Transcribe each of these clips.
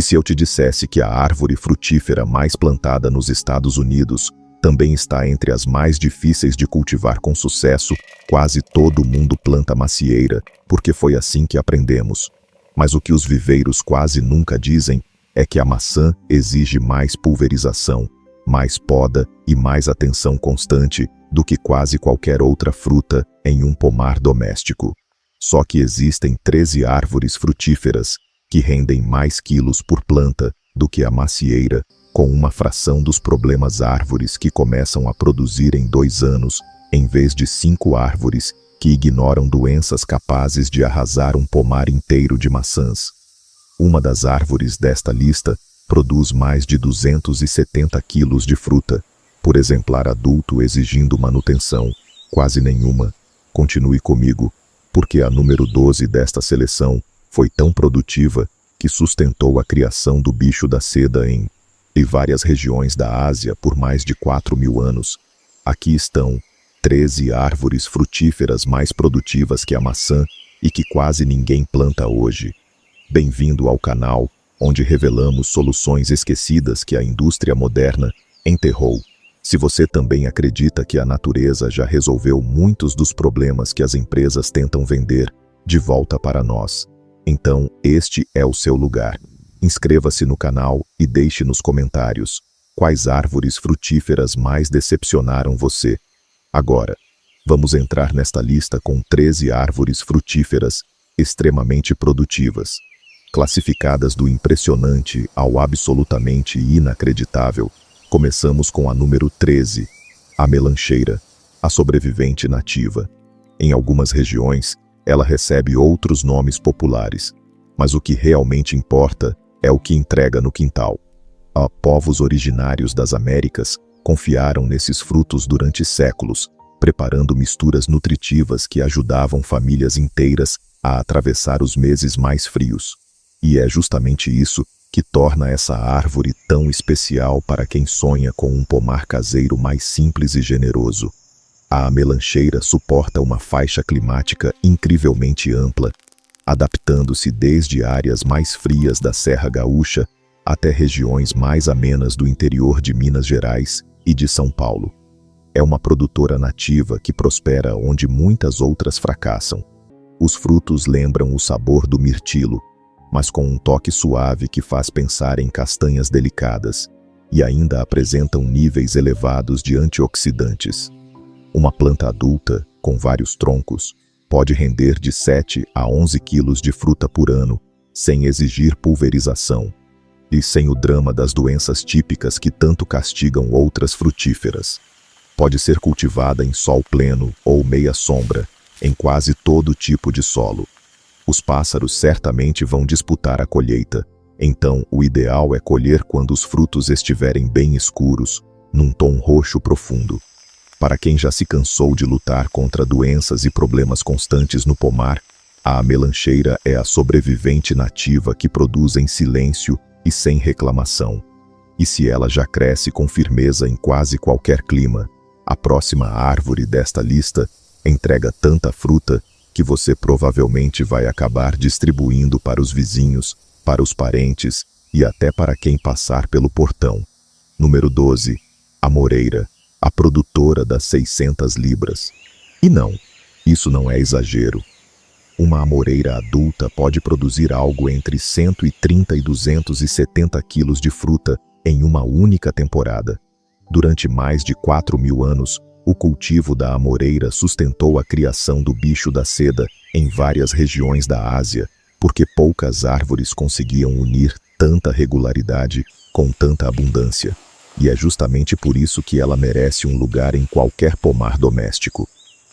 E se eu te dissesse que a árvore frutífera mais plantada nos Estados Unidos também está entre as mais difíceis de cultivar com sucesso? Quase todo mundo planta macieira, porque foi assim que aprendemos. Mas o que os viveiros quase nunca dizem é que a maçã exige mais pulverização, mais poda e mais atenção constante do que quase qualquer outra fruta em um pomar doméstico. Só que existem 13 árvores frutíferas que rendem mais quilos por planta do que a macieira, com uma fração dos problemas árvores que começam a produzir em 2 anos, em vez de 5 árvores que ignoram doenças capazes de arrasar um pomar inteiro de maçãs. Uma das árvores desta lista produz mais de 270 quilos de fruta, por exemplar adulto, exigindo manutenção quase nenhuma. Continue comigo, porque a número 12 desta seleção foi tão produtiva que sustentou a criação do bicho da seda em várias regiões da Ásia por mais de 4.000 anos. Aqui estão 13 árvores frutíferas mais produtivas que a maçã e que quase ninguém planta hoje. Bem-vindo ao canal, onde revelamos soluções esquecidas que a indústria moderna enterrou. Se você também acredita que a natureza já resolveu muitos dos problemas que as empresas tentam vender de volta para nós, então este é o seu lugar. Inscreva-se no canal e deixe nos comentários quais árvores frutíferas mais decepcionaram você. Agora, vamos entrar nesta lista com 13 árvores frutíferas extremamente produtivas, classificadas do impressionante ao absolutamente inacreditável. Começamos com a número 13, a melancheira, a sobrevivente nativa. Em algumas regiões, ela recebe outros nomes populares, mas o que realmente importa é o que entrega no quintal. Povos originários das Américas confiaram nesses frutos durante séculos, preparando misturas nutritivas que ajudavam famílias inteiras a atravessar os meses mais frios. E é justamente isso que torna essa árvore tão especial para quem sonha com um pomar caseiro mais simples e generoso. A melancheira suporta uma faixa climática incrivelmente ampla, adaptando-se desde áreas mais frias da Serra Gaúcha até regiões mais amenas do interior de Minas Gerais e de São Paulo. É uma produtora nativa que prospera onde muitas outras fracassam. Os frutos lembram o sabor do mirtilo, mas com um toque suave que faz pensar em castanhas delicadas, e ainda apresentam níveis elevados de antioxidantes. Uma planta adulta, com vários troncos, pode render de 7 a 11 quilos de fruta por ano, sem exigir pulverização, e sem o drama das doenças típicas que tanto castigam outras frutíferas. Pode ser cultivada em sol pleno ou meia sombra, em quase todo tipo de solo. Os pássaros certamente vão disputar a colheita, então o ideal é colher quando os frutos estiverem bem escuros, num tom roxo profundo. Para quem já se cansou de lutar contra doenças e problemas constantes no pomar, a melancheira é a sobrevivente nativa que produz em silêncio e sem reclamação. E se ela já cresce com firmeza em quase qualquer clima, a próxima árvore desta lista entrega tanta fruta que você provavelmente vai acabar distribuindo para os vizinhos, para os parentes e até para quem passar pelo portão. Número 12. A moreira, a produtora das 600 libras. E não, isso não é exagero. Uma amoreira adulta pode produzir algo entre 130 e 270 quilos de fruta em uma única temporada. Durante mais de 4.000 anos, o cultivo da amoreira sustentou a criação do bicho da seda em várias regiões da Ásia, porque poucas árvores conseguiam unir tanta regularidade com tanta abundância. E é justamente por isso que ela merece um lugar em qualquer pomar doméstico.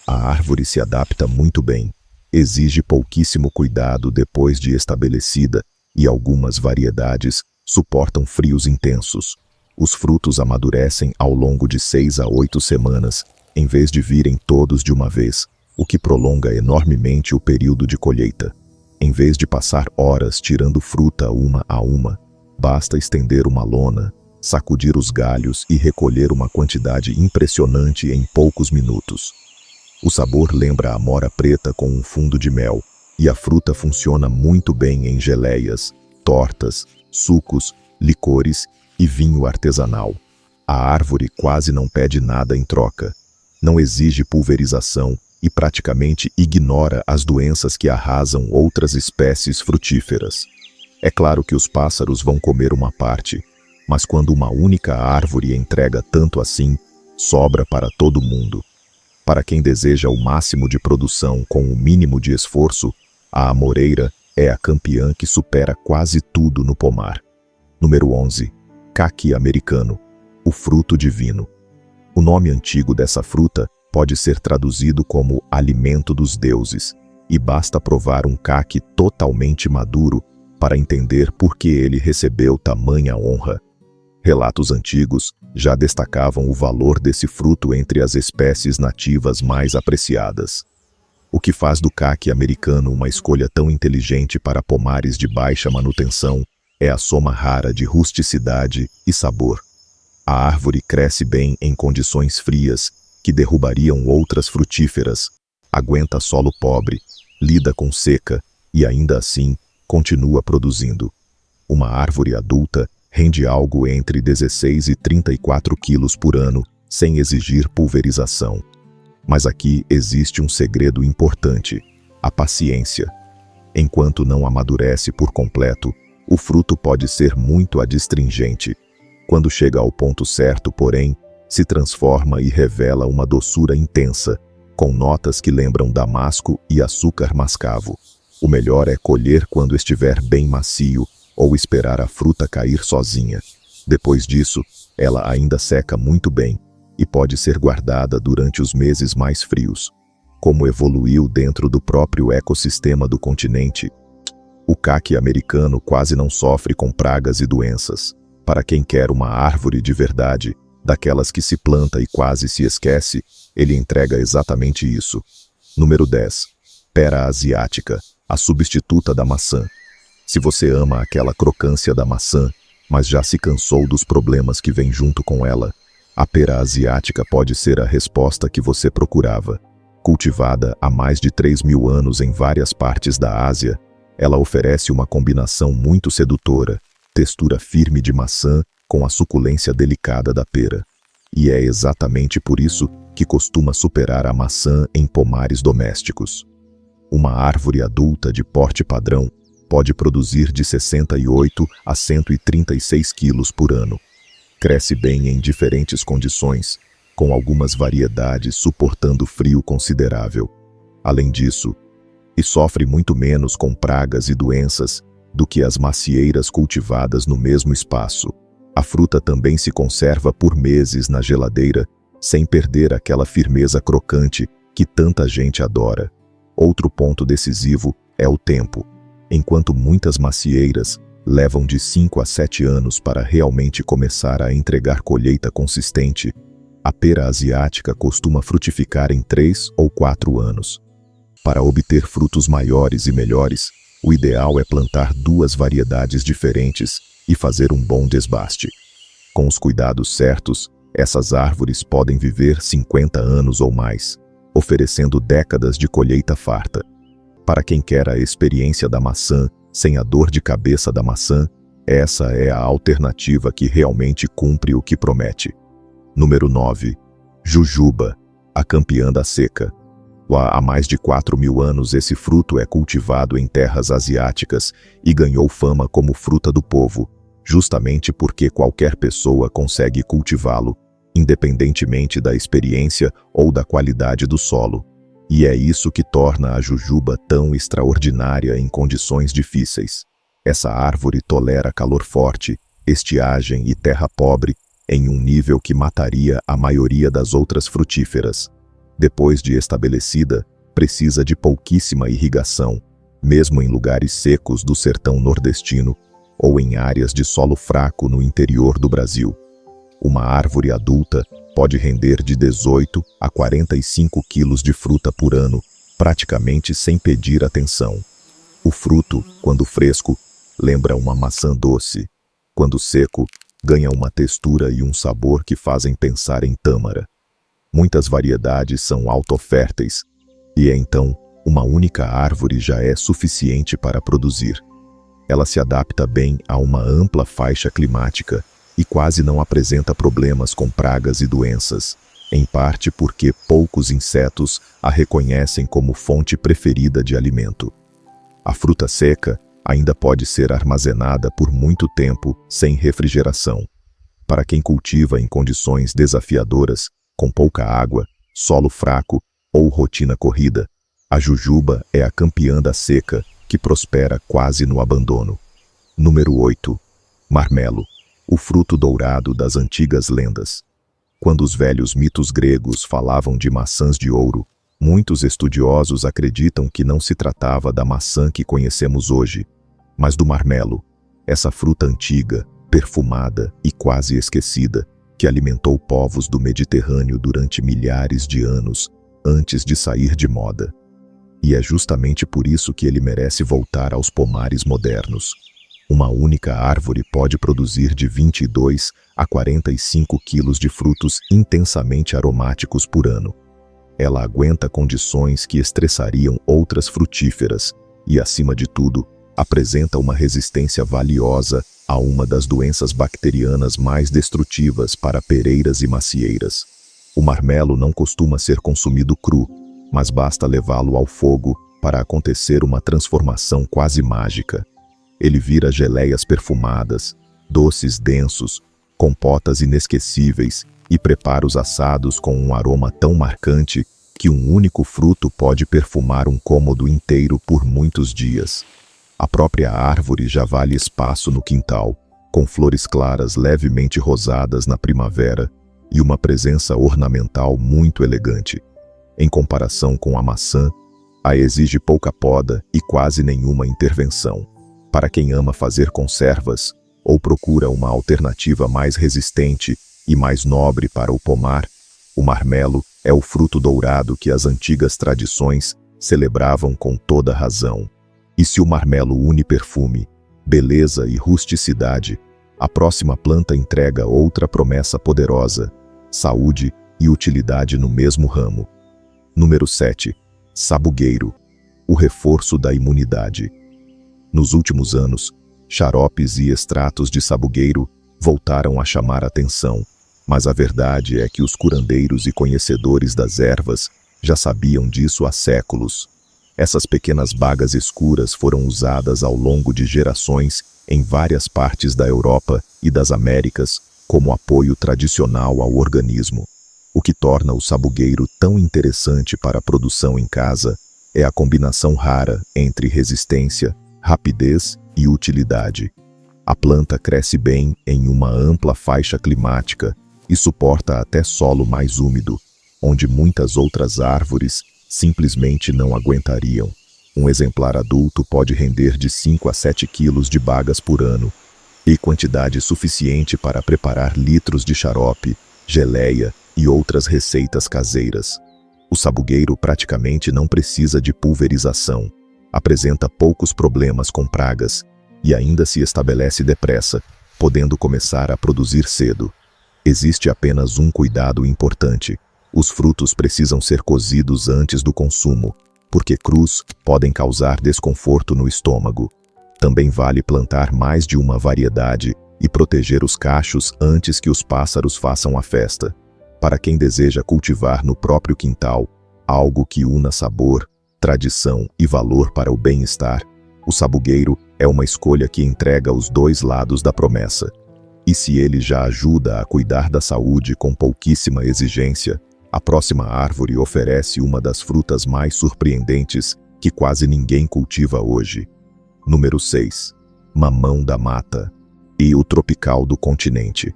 A árvore se adapta muito bem, exige pouquíssimo cuidado depois de estabelecida, e algumas variedades suportam frios intensos. Os frutos amadurecem ao longo de 6 a 8 semanas, em vez de virem todos de uma vez, o que prolonga enormemente o período de colheita. Em vez de passar horas tirando fruta uma a uma, basta estender uma lona, sacudir os galhos e recolher uma quantidade impressionante em poucos minutos. O sabor lembra a amora preta com um fundo de mel, e a fruta funciona muito bem em geleias, tortas, sucos, licores e vinho artesanal. A árvore quase não pede nada em troca. Não exige pulverização e praticamente ignora as doenças que arrasam outras espécies frutíferas. É claro que os pássaros vão comer uma parte, mas quando uma única árvore entrega tanto assim, sobra para todo mundo. Para quem deseja o máximo de produção com o mínimo de esforço, a amoreira é a campeã que supera quase tudo no pomar. Número 11. Caqui americano, o fruto divino. O nome antigo dessa fruta pode ser traduzido como alimento dos deuses, e basta provar um caqui totalmente maduro para entender por que ele recebeu tamanha honra. Relatos antigos já destacavam o valor desse fruto entre as espécies nativas mais apreciadas. O que faz do caqui americano uma escolha tão inteligente para pomares de baixa manutenção é a soma rara de rusticidade e sabor. A árvore cresce bem em condições frias, que derrubariam outras frutíferas, aguenta solo pobre, lida com seca e ainda assim continua produzindo. Uma árvore adulta rende algo entre 16 e 34 quilos por ano, sem exigir pulverização. Mas aqui existe um segredo importante: a paciência. Enquanto não amadurece por completo, o fruto pode ser muito adstringente. Quando chega ao ponto certo, porém, se transforma e revela uma doçura intensa, com notas que lembram damasco e açúcar mascavo. O melhor é colher quando estiver bem macio ou esperar a fruta cair sozinha. Depois disso, ela ainda seca muito bem e pode ser guardada durante os meses mais frios. Como evoluiu dentro do próprio ecossistema do continente, o caqui americano quase não sofre com pragas e doenças. Para quem quer uma árvore de verdade, daquelas que se planta e quase se esquece, ele entrega exatamente isso. Número 10. Pera asiática, a substituta da maçã. Se você ama aquela crocância da maçã, mas já se cansou dos problemas que vêm junto com ela, a pera asiática pode ser a resposta que você procurava. Cultivada há mais de 3.000 anos em várias partes da Ásia, ela oferece uma combinação muito sedutora, textura firme de maçã com a suculência delicada da pera. E é exatamente por isso que costuma superar a maçã em pomares domésticos. Uma árvore adulta de porte padrão pode produzir de 68 a 136 quilos por ano. Cresce bem em diferentes condições, com algumas variedades suportando frio considerável. Além disso, e sofre muito menos com pragas e doenças do que as macieiras cultivadas no mesmo espaço. A fruta também se conserva por meses na geladeira, sem perder aquela firmeza crocante que tanta gente adora. Outro ponto decisivo é o tempo. Enquanto muitas macieiras levam de 5 a 7 anos para realmente começar a entregar colheita consistente, a pera asiática costuma frutificar em 3 ou 4 anos. Para obter frutos maiores e melhores, o ideal é plantar 2 variedades diferentes e fazer um bom desbaste. Com os cuidados certos, essas árvores podem viver 50 anos ou mais, oferecendo décadas de colheita farta. Para quem quer a experiência da maçã, sem a dor de cabeça da maçã, essa é a alternativa que realmente cumpre o que promete. Número 9. Jujuba, a campeã da seca. Há mais de 4.000 anos esse fruto é cultivado em terras asiáticas e ganhou fama como fruta do povo, justamente porque qualquer pessoa consegue cultivá-lo, independentemente da experiência ou da qualidade do solo. E é isso que torna a jujuba tão extraordinária em condições difíceis. Essa árvore tolera calor forte, estiagem e terra pobre em um nível que mataria a maioria das outras frutíferas. Depois de estabelecida, precisa de pouquíssima irrigação, mesmo em lugares secos do sertão nordestino ou em áreas de solo fraco no interior do Brasil. Uma árvore adulta pode render de 18 a 45 quilos de fruta por ano, praticamente sem pedir atenção. O fruto, quando fresco, lembra uma maçã doce. Quando seco, ganha uma textura e um sabor que fazem pensar em tâmara. Muitas variedades são autoférteis, e então uma única árvore já é suficiente para produzir. Ela se adapta bem a uma ampla faixa climática e quase não apresenta problemas com pragas e doenças, em parte porque poucos insetos a reconhecem como fonte preferida de alimento. A fruta seca ainda pode ser armazenada por muito tempo sem refrigeração. Para quem cultiva em condições desafiadoras, com pouca água, solo fraco ou rotina corrida, a jujuba é a campeã da seca que prospera quase no abandono. Número 8. Marmelo, o fruto dourado das antigas lendas. Quando os velhos mitos gregos falavam de maçãs de ouro, muitos estudiosos acreditam que não se tratava da maçã que conhecemos hoje, mas do marmelo, essa fruta antiga, perfumada e quase esquecida, que alimentou povos do Mediterrâneo durante milhares de anos antes de sair de moda. E é justamente por isso que ele merece voltar aos pomares modernos. Uma única árvore pode produzir de 22 a 45 quilos de frutos intensamente aromáticos por ano. Ela aguenta condições que estressariam outras frutíferas e, acima de tudo, apresenta uma resistência valiosa a uma das doenças bacterianas mais destrutivas para pereiras e macieiras. O marmelo não costuma ser consumido cru, mas basta levá-lo ao fogo para acontecer uma transformação quase mágica. Ele vira geleias perfumadas, doces densos, compotas inesquecíveis e prepara os assados com um aroma tão marcante que um único fruto pode perfumar um cômodo inteiro por muitos dias. A própria árvore já vale espaço no quintal, com flores claras levemente rosadas na primavera e uma presença ornamental muito elegante. Em comparação com a maçã, a exige pouca poda e quase nenhuma intervenção. Para quem ama fazer conservas ou procura uma alternativa mais resistente e mais nobre para o pomar, o marmelo é o fruto dourado que as antigas tradições celebravam com toda razão. E se o marmelo une perfume, beleza e rusticidade, a próxima planta entrega outra promessa poderosa: saúde e utilidade no mesmo ramo. Número 7. Sabugueiro, o reforço da imunidade. Nos últimos anos, xaropes e extratos de sabugueiro voltaram a chamar atenção, mas a verdade é que os curandeiros e conhecedores das ervas já sabiam disso há séculos. Essas pequenas bagas escuras foram usadas ao longo de gerações em várias partes da Europa e das Américas como apoio tradicional ao organismo. O que torna o sabugueiro tão interessante para a produção em casa é a combinação rara entre resistência, rapidez e utilidade. A planta cresce bem em uma ampla faixa climática e suporta até solo mais úmido, onde muitas outras árvores simplesmente não aguentariam. Um exemplar adulto pode render de 5 a 7 quilos de bagas por ano, e quantidade suficiente para preparar litros de xarope, geleia e outras receitas caseiras. O sabugueiro praticamente não precisa de pulverização, apresenta poucos problemas com pragas e ainda se estabelece depressa, podendo começar a produzir cedo. Existe apenas um cuidado importante: os frutos precisam ser cozidos antes do consumo, porque crus podem causar desconforto no estômago. Também vale plantar mais de uma variedade e proteger os cachos antes que os pássaros façam a festa. Para quem deseja cultivar no próprio quintal algo que una sabor, tradição e valor para o bem-estar, o sabugueiro é uma escolha que entrega os dois lados da promessa. E se ele já ajuda a cuidar da saúde com pouquíssima exigência, a próxima árvore oferece uma das frutas mais surpreendentes que quase ninguém cultiva hoje. Número 6. Mamão da mata e o tropical do continente.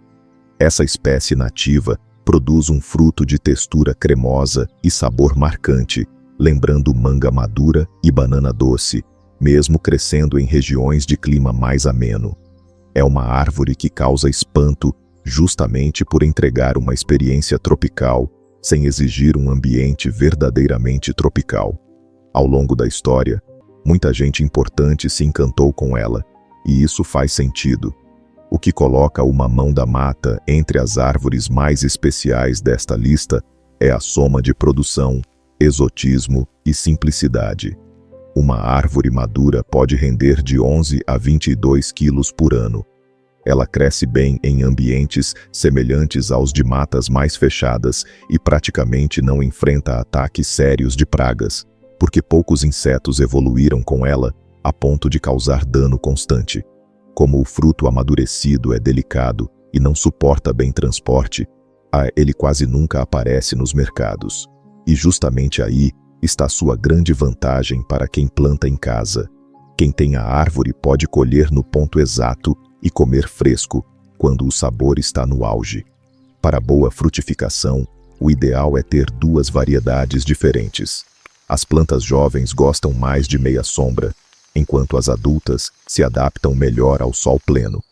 Essa espécie nativa produz um fruto de textura cremosa e sabor marcante, lembrando manga madura e banana doce, mesmo crescendo em regiões de clima mais ameno. É uma árvore que causa espanto justamente por entregar uma experiência tropical, sem exigir um ambiente verdadeiramente tropical. Ao longo da história, muita gente importante se encantou com ela, e isso faz sentido. O que coloca o mamão da mata entre as árvores mais especiais desta lista é a soma de produção, exotismo e simplicidade. Uma árvore madura pode render de 11 a 22 quilos por ano. Ela cresce bem em ambientes semelhantes aos de matas mais fechadas e praticamente não enfrenta ataques sérios de pragas, porque poucos insetos evoluíram com ela a ponto de causar dano constante. Como o fruto amadurecido é delicado e não suporta bem transporte, ele quase nunca aparece nos mercados. E justamente aí está sua grande vantagem para quem planta em casa. Quem tem a árvore pode colher no ponto exato e comer fresco, quando o sabor está no auge. Para boa frutificação, o ideal é ter duas variedades diferentes. As plantas jovens gostam mais de meia sombra, enquanto as adultas se adaptam melhor ao sol pleno.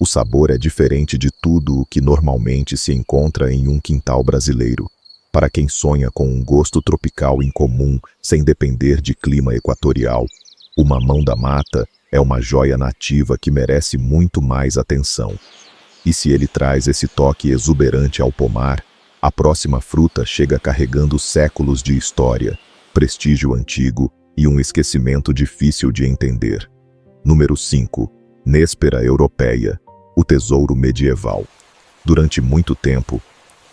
O sabor é diferente de tudo o que normalmente se encontra em um quintal brasileiro. Para quem sonha com um gosto tropical incomum, sem depender de clima equatorial, o mamão da mata é uma joia nativa que merece muito mais atenção. E se ele traz esse toque exuberante ao pomar, a próxima fruta chega carregando séculos de história, prestígio antigo e um esquecimento difícil de entender. Número 5. Néspera europeia, o tesouro medieval. Durante muito tempo,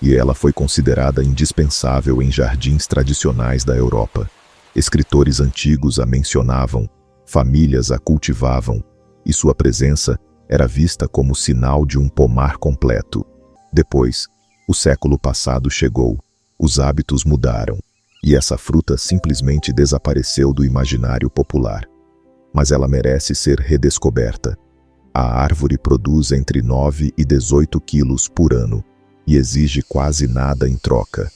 ela foi considerada indispensável em jardins tradicionais da Europa. Escritores antigos a mencionavam, famílias a cultivavam, e sua presença era vista como sinal de um pomar completo. Depois, o século passado chegou, os hábitos mudaram, e essa fruta simplesmente desapareceu do imaginário popular. Mas ela merece ser redescoberta. A árvore produz entre 9 e 18 quilos por ano, e exige quase nada em troca.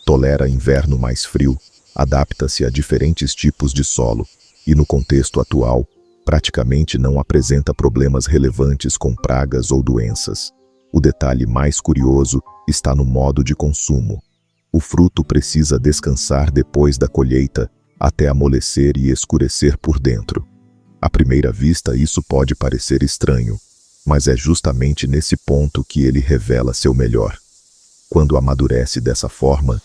Tolera inverno mais frio, adapta-se a diferentes tipos de solo, e no contexto atual, praticamente não apresenta problemas relevantes com pragas ou doenças. O detalhe mais curioso está no modo de consumo. O fruto precisa descansar depois da colheita, até amolecer e escurecer por dentro. À primeira vista isso pode parecer estranho, mas é justamente nesse ponto que ele revela seu melhor. Quando amadurece dessa forma,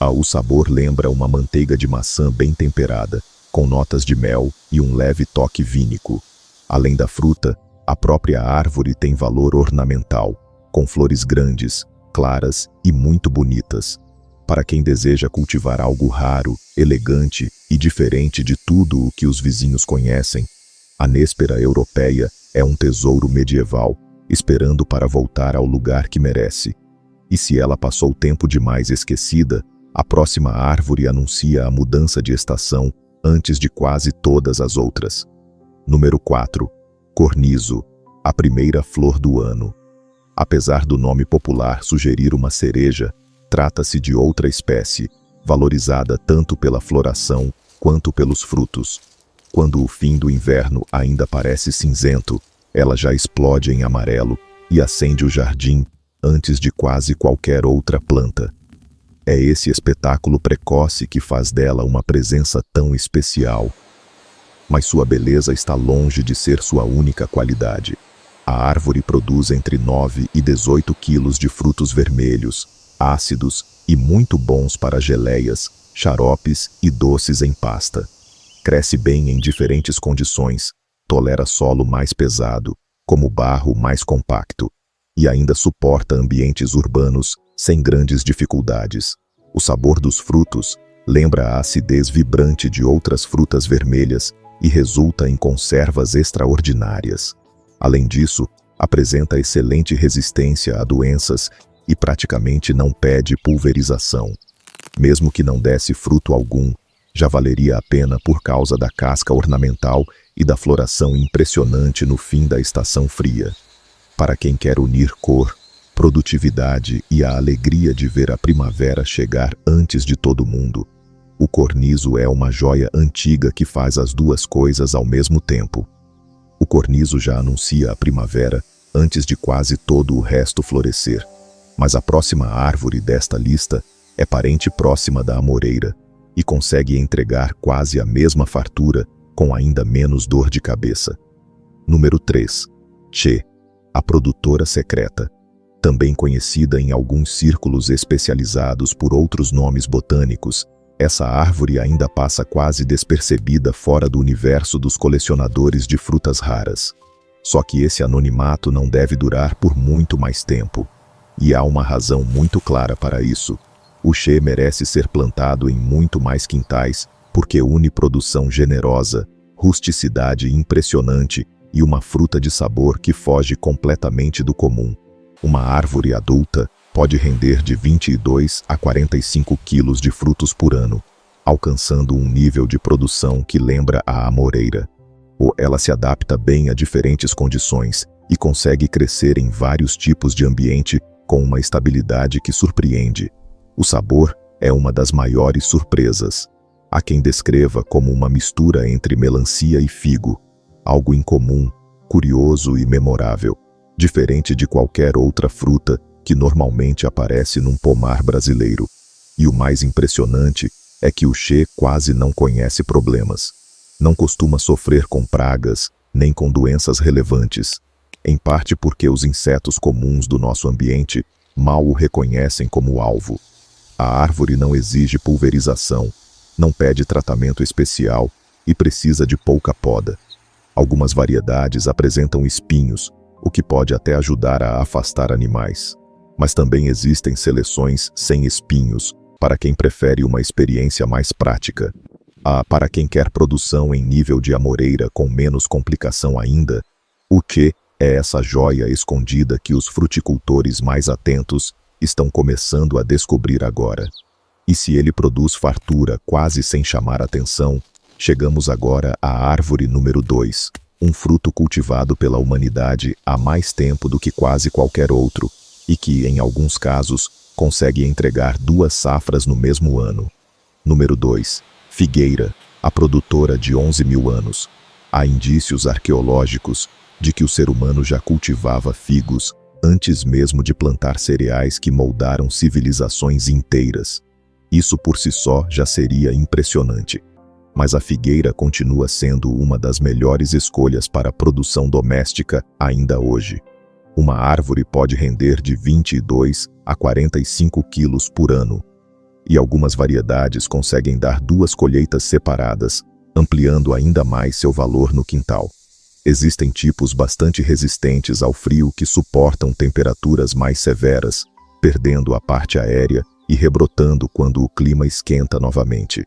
o sabor lembra uma manteiga de maçã bem temperada, com notas de mel e um leve toque vínico. Além da fruta, a própria árvore tem valor ornamental, com flores grandes, claras e muito bonitas. Para quem deseja cultivar algo raro, elegante e diferente de tudo o que os vizinhos conhecem, a néspera europeia é um tesouro medieval, esperando para voltar ao lugar que merece. E se ela passou tempo demais esquecida, a próxima árvore anuncia a mudança de estação antes de quase todas as outras. Número 4. Cornizo, a primeira flor do ano. Apesar do nome popular sugerir uma cereja, trata-se de outra espécie, valorizada tanto pela floração quanto pelos frutos. Quando o fim do inverno ainda parece cinzento, ela já explode em amarelo e acende o jardim antes de quase qualquer outra planta. É esse espetáculo precoce que faz dela uma presença tão especial. Mas sua beleza está longe de ser sua única qualidade. A árvore produz entre 9 e 18 quilos de frutos vermelhos, ácidos e muito bons para geleias, xaropes e doces em pasta. Cresce bem em diferentes condições, tolera solo mais pesado, como barro mais compacto, e ainda suporta ambientes urbanos sem grandes dificuldades. O sabor dos frutos lembra a acidez vibrante de outras frutas vermelhas e resulta em conservas extraordinárias. Além disso, apresenta excelente resistência a doenças e praticamente não pede pulverização. Mesmo que não desse fruto algum, já valeria a pena por causa da casca ornamental e da floração impressionante no fim da estação fria. Para quem quer unir cor, produtividade e a alegria de ver a primavera chegar antes de todo mundo, o cornizo é uma joia antiga que faz as duas coisas ao mesmo tempo. O cornizo já anuncia a primavera antes de quase todo o resto florescer, mas a próxima árvore desta lista é parente próxima da amoreira e consegue entregar quase a mesma fartura com ainda menos dor de cabeça. Número 3. Che, a produtora secreta. Também conhecida em alguns círculos especializados por outros nomes botânicos, Essa árvore ainda passa quase despercebida fora do universo dos colecionadores de frutas raras. Só que esse anonimato não deve durar por muito mais tempo. E há uma razão muito clara para isso. O She merece ser plantado em muito mais quintais, porque une produção generosa, rusticidade impressionante e uma fruta de sabor que foge completamente do comum. Uma árvore adulta pode render de 22 a 45 quilos de frutos por ano, alcançando um nível de produção que lembra a amoreira. Ou ela se adapta bem a diferentes condições e consegue crescer em vários tipos de ambiente com uma estabilidade que surpreende. O sabor é uma das maiores surpresas. Há quem descreva como uma mistura entre melancia e figo, algo incomum, curioso e memorável, diferente de qualquer outra fruta que normalmente aparece num pomar brasileiro. E o mais impressionante é que o She quase não conhece problemas. Não costuma sofrer com pragas, nem com doenças relevantes, em parte porque os insetos comuns do nosso ambiente mal o reconhecem como alvo. A árvore não exige pulverização, não pede tratamento especial e precisa de pouca poda. Algumas variedades apresentam espinhos, o que pode até ajudar a afastar animais. Mas também existem seleções sem espinhos, para quem prefere uma experiência mais prática. Para quem quer produção em nível de amoreira com menos complicação ainda, o She é essa joia escondida que os fruticultores mais atentos estão começando a descobrir agora. E se ele produz fartura quase sem chamar atenção, chegamos agora à árvore número 2, um fruto cultivado pela humanidade há mais tempo do que quase qualquer outro, e que, em alguns casos, consegue entregar 2 safras no mesmo ano. Número 2. Figueira, a produtora de 11 mil anos. Há indícios arqueológicos de que o ser humano já cultivava figos antes mesmo de plantar cereais que moldaram civilizações inteiras. Isso por si só já seria impressionante. Mas a figueira continua sendo uma das melhores escolhas para a produção doméstica ainda hoje. Uma árvore pode render de 22 a 45 quilos por ano. E algumas variedades conseguem dar 2 colheitas separadas, ampliando ainda mais seu valor no quintal. Existem tipos bastante resistentes ao frio que suportam temperaturas mais severas, perdendo a parte aérea e rebrotando quando o clima esquenta novamente.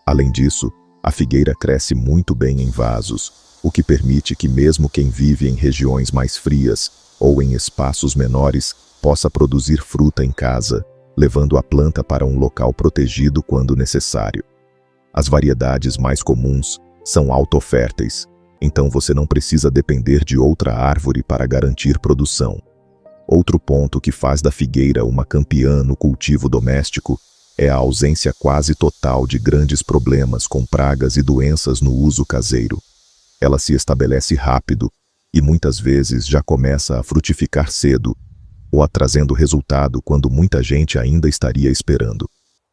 Além disso, a figueira cresce muito bem em vasos, o que permite que mesmo quem vive em regiões mais frias ou em espaços menores possa produzir fruta em casa, levando a planta para um local protegido quando necessário. As variedades mais comuns são autoférteis, então você não precisa depender de outra árvore para garantir produção. Outro ponto que faz da figueira uma campeã no cultivo doméstico é a ausência quase total de grandes problemas com pragas e doenças no uso caseiro. Ela se estabelece rápido e muitas vezes já começa a frutificar cedo, ou a trazendo resultado quando muita gente ainda estaria esperando.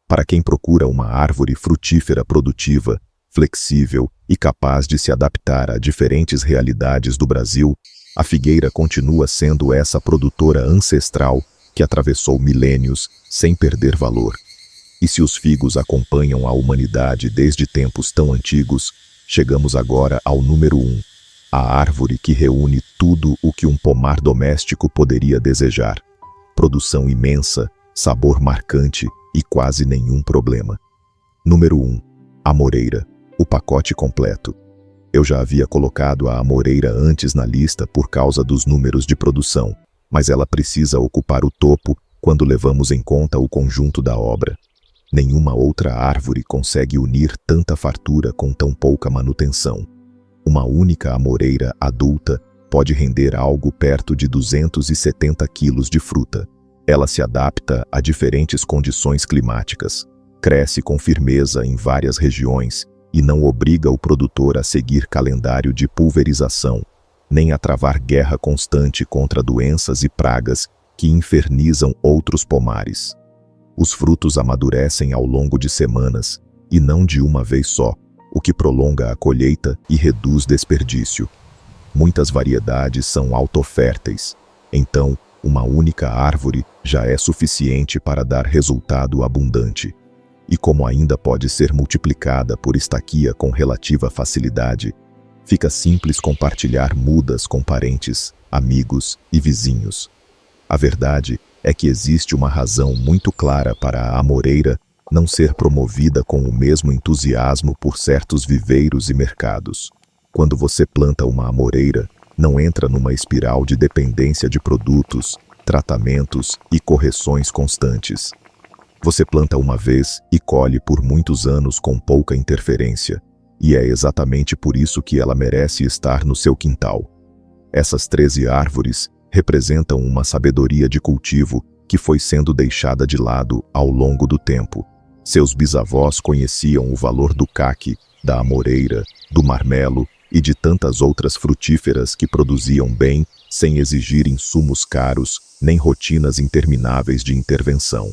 Para quem procura uma árvore frutífera produtiva, flexível e capaz de se adaptar a diferentes realidades do Brasil, a figueira continua sendo essa produtora ancestral que atravessou milênios sem perder valor. E se os figos acompanham a humanidade desde tempos tão antigos, chegamos agora ao número 1, a árvore que reúne tudo o que um pomar doméstico poderia desejar. Produção imensa, sabor marcante e quase nenhum problema. Número 1. Amoreira, o pacote completo. Eu já havia colocado a amoreira antes na lista por causa dos números de produção, mas ela precisa ocupar o topo quando levamos em conta o conjunto da obra. Nenhuma outra árvore consegue unir tanta fartura com tão pouca manutenção. Uma única amoreira adulta pode render algo perto de 270 quilos de fruta. Ela se adapta a diferentes condições climáticas, cresce com firmeza em várias regiões e não obriga o produtor a seguir calendário de pulverização, nem a travar guerra constante contra doenças e pragas que infernizam outros pomares. Os frutos amadurecem ao longo de semanas, e não de uma vez só, o que prolonga a colheita e reduz desperdício. Muitas variedades são autoférteis, então uma única árvore já é suficiente para dar resultado abundante. e como ainda pode ser multiplicada por estaquia com relativa facilidade, fica simples compartilhar mudas com parentes, amigos e vizinhos. A verdade é que existe uma razão muito clara para a amoreira não ser promovida com o mesmo entusiasmo por certos viveiros e mercados. Quando você planta uma amoreira, não entra numa espiral de dependência de produtos, tratamentos e correções constantes. Você planta uma vez e colhe por muitos anos com pouca interferência, e é exatamente por isso que ela merece estar no seu quintal. Essas 13 árvores representam uma sabedoria de cultivo que foi sendo deixada de lado ao longo do tempo. Seus bisavós conheciam o valor do caque, da amoreira, do marmelo e de tantas outras frutíferas que produziam bem sem exigir insumos caros nem rotinas intermináveis de intervenção.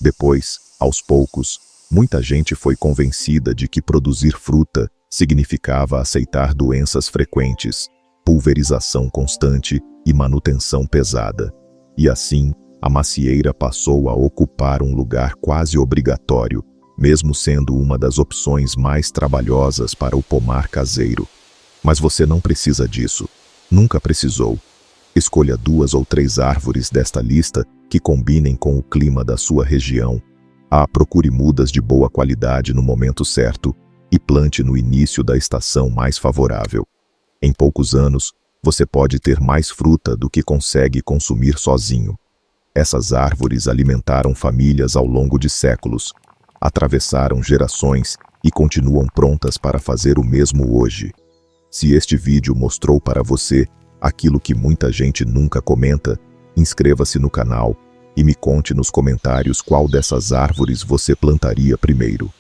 Depois, aos poucos, muita gente foi convencida de que produzir fruta significava aceitar doenças frequentes, pulverização constante e manutenção pesada. E assim, a macieira passou a ocupar um lugar quase obrigatório, mesmo sendo uma das opções mais trabalhosas para o pomar caseiro. Mas você não precisa disso. Nunca precisou. Escolha 2 ou 3 árvores desta lista que combinem com o clima da sua região. Procure mudas de boa qualidade no momento certo e plante no início da estação mais favorável. Em poucos anos, você pode ter mais fruta do que consegue consumir sozinho. Essas árvores alimentaram famílias ao longo de séculos, atravessaram gerações e continuam prontas para fazer o mesmo hoje. Se este vídeo mostrou para você aquilo que muita gente nunca comenta, inscreva-se no canal e me conte nos comentários qual dessas árvores você plantaria primeiro.